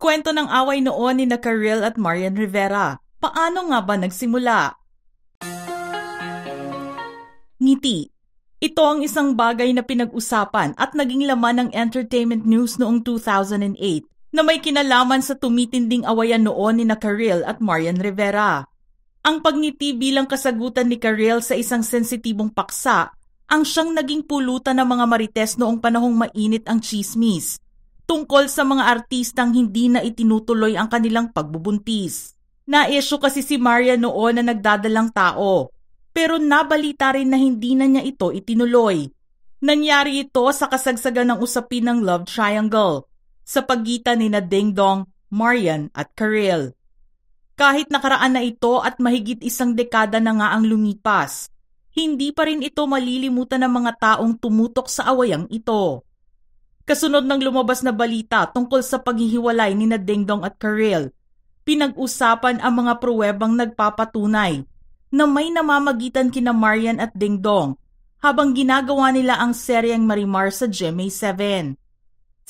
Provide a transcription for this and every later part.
Kwento ng away noon ni Karel at Marian Rivera. Paano nga ba nagsimula? Ngiti. Ito ang isang bagay na pinag-usapan at naging laman ng entertainment news noong 2008 na may kinalaman sa tumitinding awayan noon ni Karel at Marian Rivera. Ang pagngiti bilang kasagutan ni Karel sa isang sensitibong paksa ang siyang naging pulutan ng mga marites noong panahong mainit ang tsismis tungkol sa mga artistang hindi na itinutuloy ang kanilang pagbubuntis. Na-issue kasi si Marian noon na nagdadalang tao, pero nabalita rin na hindi na niya ito itinuloy. Nangyari ito sa kasagsagan ng usapin ng love triangle sa pagitan ni Dingdong, Marian at Karel. Kahit nakaraan na ito at mahigit isang dekada na nga ang lumipas, hindi pa rin ito malilimutan ng mga taong tumutok sa awayang ito. Kasunod ng lumabas na balita tungkol sa paghihiwalay ni Dingdong at Karel, pinag-usapan ang mga pruwebang nagpapatunay na may namamagitan kina Marian at Dingdong habang ginagawa nila ang seryeng Marimar sa GMA7.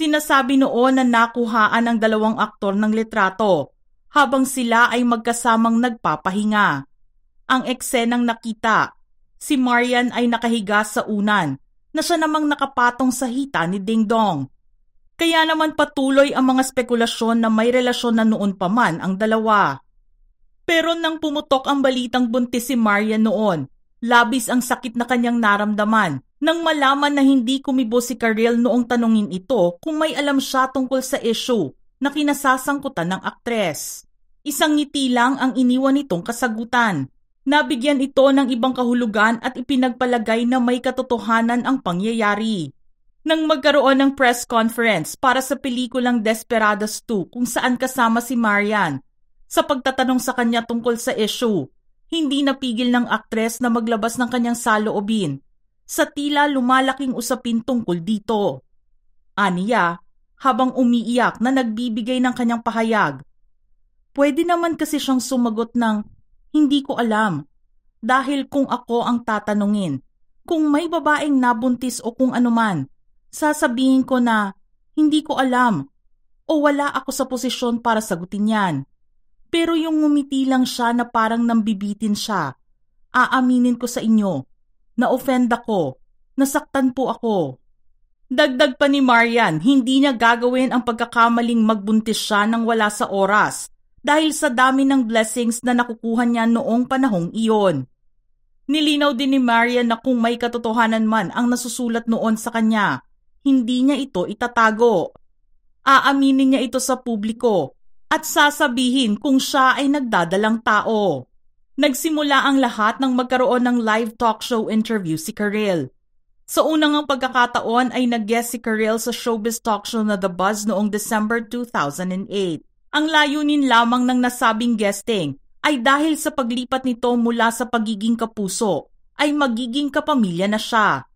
Sinasabi noon na nakuhaan ang dalawang aktor ng litrato habang sila ay magkasamang nagpapahinga. Ang eksenang nakita, si Marian ay nakahiga sa unan na siya namang nakapatong sa hita ni Dingdong. Kaya naman patuloy ang mga spekulasyon na may relasyon na noon pa man ang dalawa. Pero nang pumutok ang balitang buntis si Marian noon, labis ang sakit na kanyang naramdaman nang malaman na hindi kumibo si Karel noong tanungin ito kung may alam siya tungkol sa issue na kinasasangkutan ng aktres. Isang ngiti lang ang iniwan nitong kasagutan. Nabigyan ito ng ibang kahulugan at ipinagpalagay na may katotohanan ang pangyayari. Nang magkaroon ng press conference para sa pelikulang Desperados 2 kung saan kasama si Marian, sa pagtatanong sa kanya tungkol sa issue, hindi napigil ng aktres na maglabas ng kanyang saloobin sa tila lumalaking usapin tungkol dito. Aniya, habang umiiyak na nagbibigay ng kanyang pahayag. Pwede naman kasi siyang sumagot ng, hindi ko alam, dahil kung ako ang tatanungin, kung may babaeng nabuntis o kung anuman, sasabihin ko na, hindi ko alam, o wala ako sa posisyon para sagutin yan. Pero yung ngumiti lang siya na parang nambibitin siya, aaminin ko sa inyo, na-offend ako, nasaktan po ako. Dagdag pa ni Marian, hindi niya gagawin ang pagkakamaling magbuntis siya nang wala sa oras dahil sa dami ng blessings na nakukuha niya noong panahong iyon. Nilinaw din ni Marian na kung may katotohanan man ang nasusulat noon sa kanya, hindi niya ito itatago. Aaminin niya ito sa publiko at sasabihin kung siya ay nagdadalang tao. Nagsimula ang lahat nang magkaroon ng live talk show interview si Karel. Sa unang ang pagkakataon ay nag-guest si Karel sa showbiz talk show na The Buzz noong December 2008. Ang layunin lamang ng nasabing guesting ay dahil sa paglipat nito mula sa pagiging kapuso ay magiging kapamilya na siya.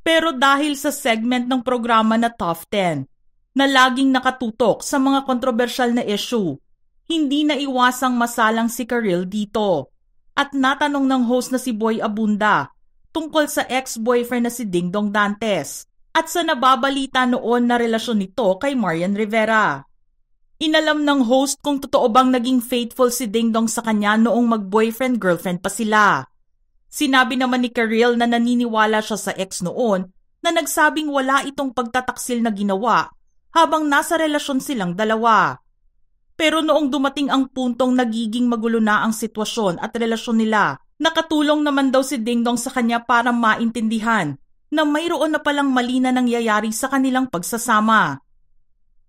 Pero dahil sa segment ng programa na Top 10 na laging nakatutok sa mga kontrobersyal na issue, hindi na iwasang masalang si Karel dito. At natanong ng host na si Boy Abunda tungkol sa ex-boyfriend na si Dingdong Dantes at sa nababalita noon na relasyon nito kay Marian Rivera. Inalam ng host kung totoo bang naging faithful si Dingdong sa kanya noong mag-boyfriend-girlfriend pa sila. Sinabi naman ni Karel na naniniwala siya sa ex noon na nagsabing wala itong pagtataksil na ginawa habang nasa relasyon silang dalawa. Pero noong dumating ang puntong nagiging magulo na ang sitwasyon at relasyon nila, nakatulong naman daw si Dingdong sa kanya para maintindihan na mayroon na palang mali na nangyayari sa kanilang pagsasama.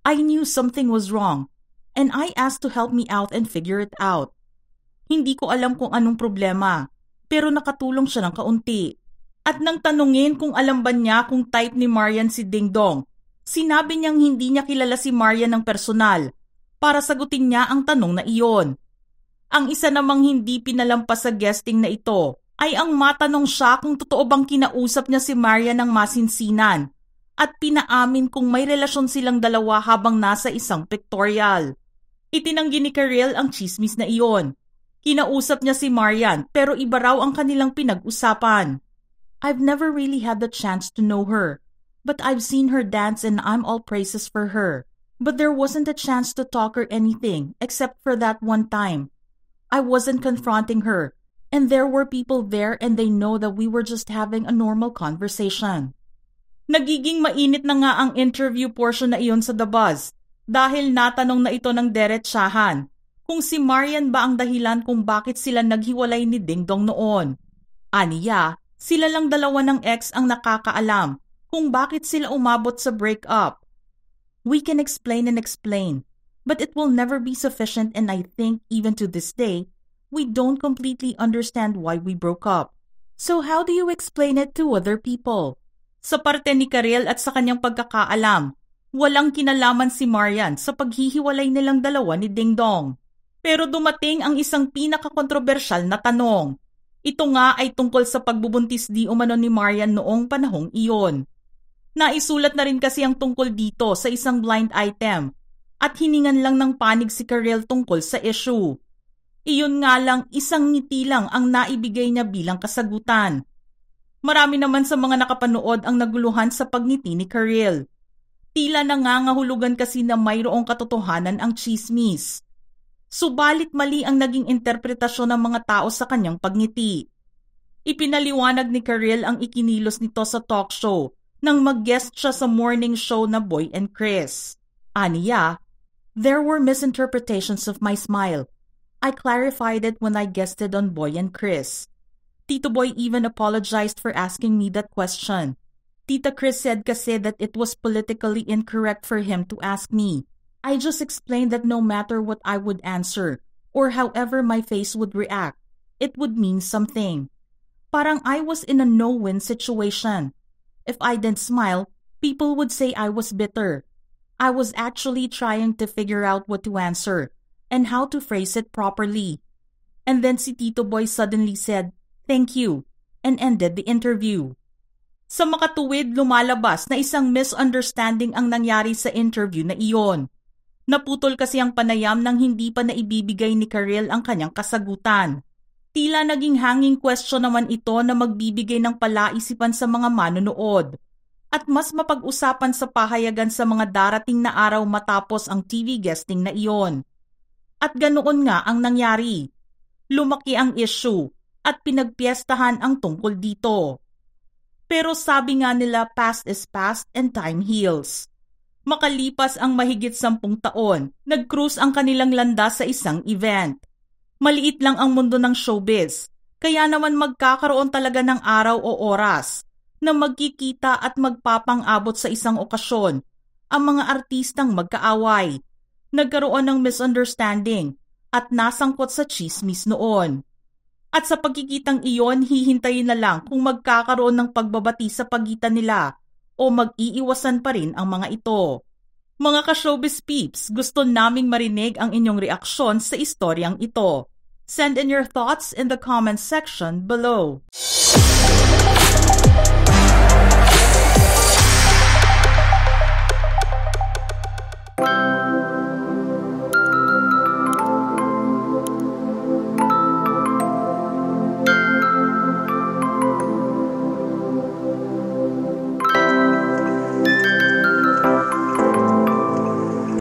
I knew something was wrong and I asked to help me out and figure it out. Hindi ko alam kung anong problema, pero nakatulong siya ng kaunti. At nang tanungin kung alam ba niya kung type ni Marian si Dingdong, sinabi niyang hindi niya kilala si Marian ng personal para sagutin niya ang tanong na iyon. Ang isa namang hindi pinalampas sa guesting na ito ay ang matanong siya kung totoo bang kinausap niya si Marian ng masinsinan at pinaamin kung may relasyon silang dalawa habang nasa isang pictorial. Itinanggi ni Karel ang chismis na iyon. Kinausap niya si Marian pero iba raw ang kanilang pinag-usapan. I've never really had the chance to know her, but I've seen her dance and I'm all praises for her. But there wasn't a chance to talk or anything except for that one time. I wasn't confronting her, and there were people there and they know that we were just having a normal conversation. Nagiging mainit na nga ang interview portion na iyon sa The Buzz dahil natanong na ito ng derechahan kung si Marian ba ang dahilan kung bakit sila naghiwalay ni Ding Dong noon. Aniya, sila lang dalawa ng ex ang nakakaalam kung bakit sila umabot sa breakup. We can explain and explain, but it will never be sufficient, and I think even to this day, we don't completely understand why we broke up. So how do you explain it to other people? Sa parte ni Karel at sa kanyang pagkakaalam, walang kinalaman si Marian sa paghihiwalay nilang dalawa ni Ding Dong. Pero dumating ang isang pinakakontrobersyal na tanong. Ito nga ay tungkol sa pagbubuntis di umano ni Marian noong panahong iyon. Naisulat na rin kasi ang tungkol dito sa isang blind item at hiningan lang ng panig si Karel tungkol sa issue. Iyon nga lang, isang ngiti lang ang naibigay niya bilang kasagutan. Marami naman sa mga nakapanood ang naguluhan sa pagngiti ni Karel. Tila nangangahulugan kasi na mayroong katotohanan ang chismis. Subalit mali ang naging interpretasyon ng mga tao sa kanyang pagngiti. Ipinaliwanag ni Karel ang ikinilos nito sa talk show nang mag-guest siya sa morning show na Boy and Chris. Aniya, there were misinterpretations of my smile. I clarified it when I guested on Boy and Chris. Tito Boy even apologized for asking me that question. Tita Chris said kasi that it was politically incorrect for him to ask me. I just explained that no matter what I would answer, or however my face would react, it would mean something. Parang I was in a no-win situation. If I didn't smile, people would say I was bitter. I was actually trying to figure out what to answer and how to phrase it properly. And then si Tito Boy suddenly said, "Thank you," and ended the interview. Sa makatuwid, lumalabas na isang misunderstanding ang nangyari sa interview na iyon. Naputol kasi ang panayam nang hindi pa naibibigay ni Karel ang kanyang kasagutan. Tila naging hanging question naman ito na magbibigay ng palaisipan sa mga manonood at mas mapag-usapan sa pahayagan sa mga darating na araw matapos ang TV guesting na iyon. At ganoon nga ang nangyari. Lumaki ang issue at pinagpiestahan ang tungkol dito. Pero sabi nga nila, past is past and time heals. Makalipas ang mahigit 10 taon, nag-cruise ang kanilang landas sa isang event. Maliit lang ang mundo ng showbiz, kaya naman magkakaroon talaga ng araw o oras na magkikita at magpapang-abot sa isang okasyon ang mga artistang magkaaway. Nagkaroon ng misunderstanding at nasangkot sa chismis noon. At sa pagkikitang iyon, hihintayin na lang kung magkakaroon ng pagbabati sa pagitan nila o mag-iiwasan pa rin ang mga ito. Mga ka-showbiz peeps, gusto naming marinig ang inyong reaksyon sa istoryang ito. Send in your thoughts in the comments section below.